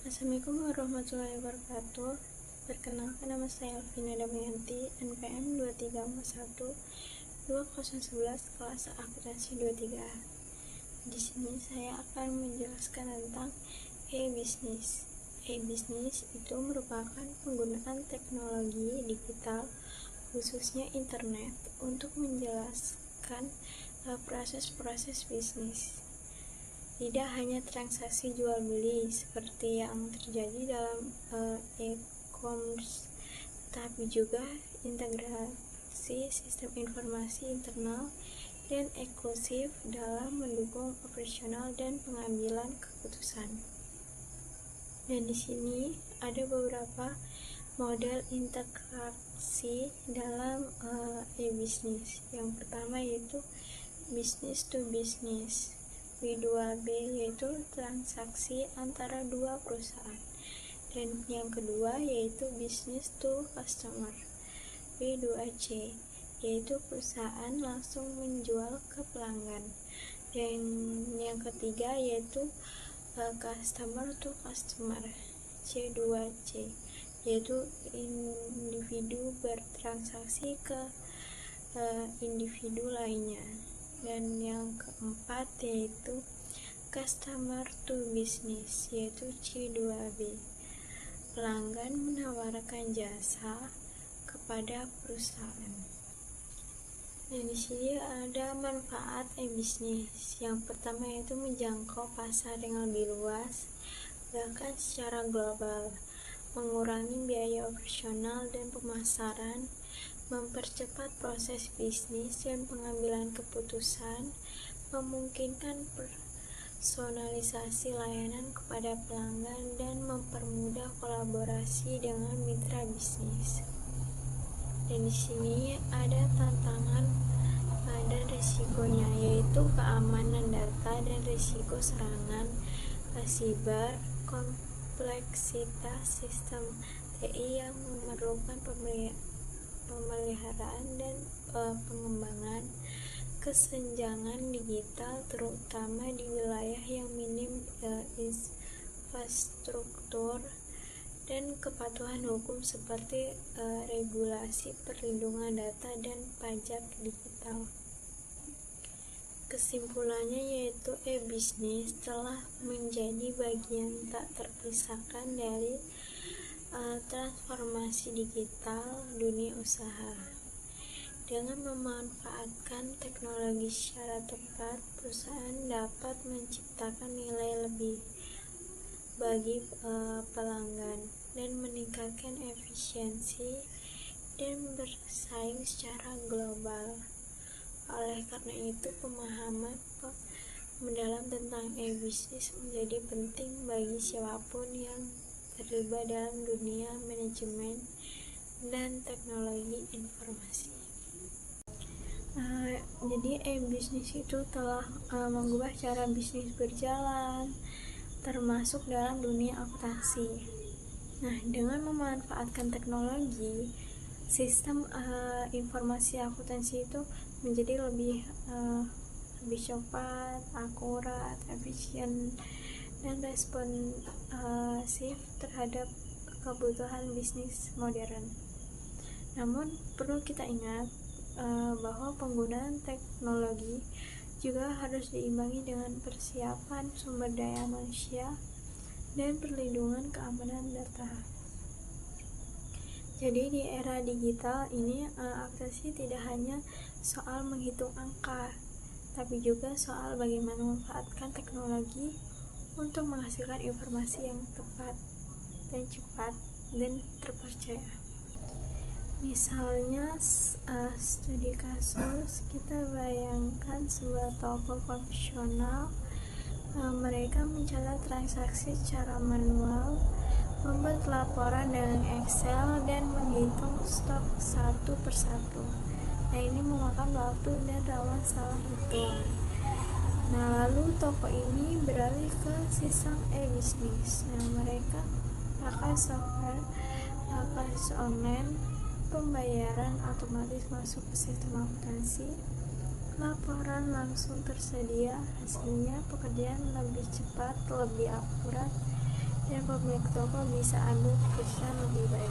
Assalamualaikum warahmatullahi wabarakatuh. Perkenalkan, nama saya Alvina Damayanti, NPM 2341 kelas akuntansi 23A. Di sini saya akan menjelaskan tentang e-bisnis. E-bisnis itu merupakan penggunaan teknologi digital, khususnya internet, untuk menjelaskan proses-proses bisnis. Tidak hanya transaksi jual beli seperti yang terjadi dalam e-commerce, tapi juga integrasi sistem informasi internal dan eksklusif dalam mendukung operasional dan pengambilan keputusan. Dan di sini ada beberapa model integrasi dalam e-bisnis. Yang pertama yaitu business to business. B2B yaitu transaksi antara dua perusahaan, dan yang kedua yaitu business to customer. B2C yaitu perusahaan langsung menjual ke pelanggan, dan yang ketiga yaitu customer to customer. C2C yaitu individu bertransaksi ke individu lainnya. Dan yang keempat yaitu customer to business, yaitu C2B. Pelanggan menawarkan jasa kepada perusahaan. Dan di sini ada manfaat e-bisnis. Yang pertama yaitu menjangkau pasar yang lebih luas, bahkan secara global, mengurangi biaya operasional dan pemasaran, mempercepat proses bisnis dan pengambilan keputusan, memungkinkan personalisasi layanan kepada pelanggan, dan mempermudah kolaborasi dengan mitra bisnis. Dan di sini ada tantangan dan risikonya, yaitu keamanan data dan risiko serangan siber, kompleksitas sistem TI yang memerlukan pemeliharaan dan pengembangan, kesenjangan digital terutama di wilayah yang minim infrastruktur, dan kepatuhan hukum seperti regulasi perlindungan data dan pajak digital. Kesimpulannya yaitu e-bisnis telah menjadi bagian tak terpisahkan dari transformasi digital dunia usaha. Dengan memanfaatkan teknologi secara tepat, perusahaan dapat menciptakan nilai lebih bagi pelanggan dan meningkatkan efisiensi dan bersaing secara global. Oleh karena itu, pemahaman mendalam tentang e-bisnis menjadi penting bagi siapapun yang terlibat dalam dunia manajemen dan teknologi informasi. Jadi e-bisnis itu telah mengubah cara bisnis berjalan, termasuk dalam dunia akuntansi. Nah, dengan memanfaatkan teknologi, sistem informasi akuntansi itu menjadi lebih cepat, akurat, efisien, dan responsif terhadap kebutuhan bisnis modern. Namun perlu kita ingat bahwa penggunaan teknologi juga harus diimbangi dengan persiapan sumber daya manusia dan perlindungan keamanan data. Jadi di era digital ini akuntansi tidak hanya soal menghitung angka, tapi juga soal bagaimana memanfaatkan teknologi untuk menghasilkan informasi yang tepat dan cepat dan terpercaya. Misalnya studi kasus, kita bayangkan sebuah toko konvensional, mereka mencatat transaksi secara manual, membuat laporan dengan Excel, dan menghitung stok satu persatu. Nah, ini memakan waktu dan rawan salah hitung. Nah, lalu toko ini beralih ke sistem e-bisnis. Nah, mereka pakai software aplikasi online, pembayaran otomatis masuk ke sistem akuntansi, laporan langsung tersedia, hasilnya pekerjaan lebih cepat, lebih akurat, dan pemilik toko bisa ambil keputusan lebih baik.